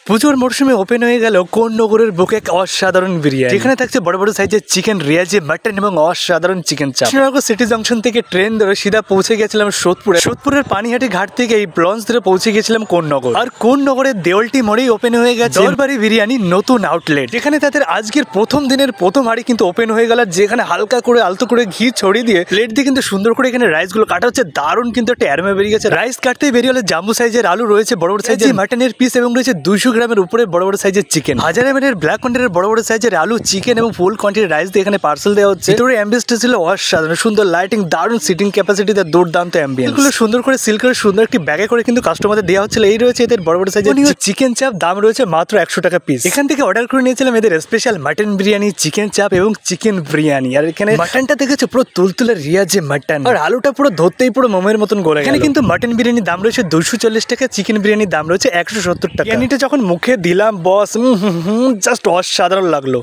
পুজোর মরশুমে ওপেন হয়ে গেল কোন্নগরের বুকে এক অসাধারণ বিরিয়ানি, যেখানে থাকছে বড় বড় সাইজের চিকেন, রিয়াজি, মাটন এবং অসাধারণ চিকেন চাপ। কৃষ্ণনগর সিটি জংশন থেকে ট্রেন ধরে সিধা পৌঁছে গেছিলাম সোদপুরের পানিহাটি ঘাট থেকে এই লঞ্চ ধরে পৌঁছে গেছিলাম কোন্নগর। আর কোন্নগরের দেওয়ালটি মোড়েই ওপেন হয়ে গেছে দরবারি বিরিয়ানি নতুন আউটলেট, যেখানে তাদের আজকের প্রথম দিনের প্রথম হাড়ি কিন্তু ওপেন হয়ে গেল, যেখানে হালকা করে আলতো করে ঘি ছড়িয়ে দিয়ে প্লেট দিয়ে কিন্তু সুন্দর করে এখানে রাইস গুলো কাটা হচ্ছে। দারুণ কিন্তু একটা অ্যারোমা বেরিয়ে গেছে। রাইস কাটতেই বেরিয়ে হলে জাম্বু সাইজের আলু রয়েছে, বড় বড় সাইজের মাটনের পিস এবং রয়েছে 200 গ্রামের উপরে বড় বড় সাইজের চিকেন। 1000 ml ব্ল্যাক কন্টেনারের বড় বড় সাইজের আলু, চিকেন এবং ফুল কোয়ান্টিটির রাইস দিয়ে এখানে পার্সেল দেওয়া হচ্ছে। ভিতরে অ্যাম্বিয়েন্সটা ছিল অসাধারণ, সুন্দর লাইটিং, দারুণ সিটিং ক্যাপাসিটি, তার দুর্দান্ত অ্যাম্বিয়েন্স। এগুলো সুন্দর করে সিল করে সুন্দর একটি ব্যাগে করে কিন্তু কাস্টমারদের দেওয়া হচ্ছিল। এই রয়েছে এদের বড় বড় সাইজের চিকেন চাপ, দাম রয়েছে মাত্র 100 টাকা পিস। এখান থেকে অর্ডার করে নিয়েছিলাম এদের স্পেশাল মাটন বিরিয়ানি, চিকেন চাপ এবং চিকেন বিরিয়ানি। আর এখানে মাটনটা দেখেছো পুরো তুলতুলে রিয়াজে মাটন, আর আলুটা পুরো ধরতেই পুরো মোমের মতন গলে। এখানে কিন্তু মাটন বিরিয়ানির দাম রয়েছে 240 টাকা, চিকেন বিরিয়ানির দাম রয়েছে 170 টাকা। বিরিয়ানিটা যখন মুখে দিলাম বস, জাস্ট অসাধারণ লাগলো।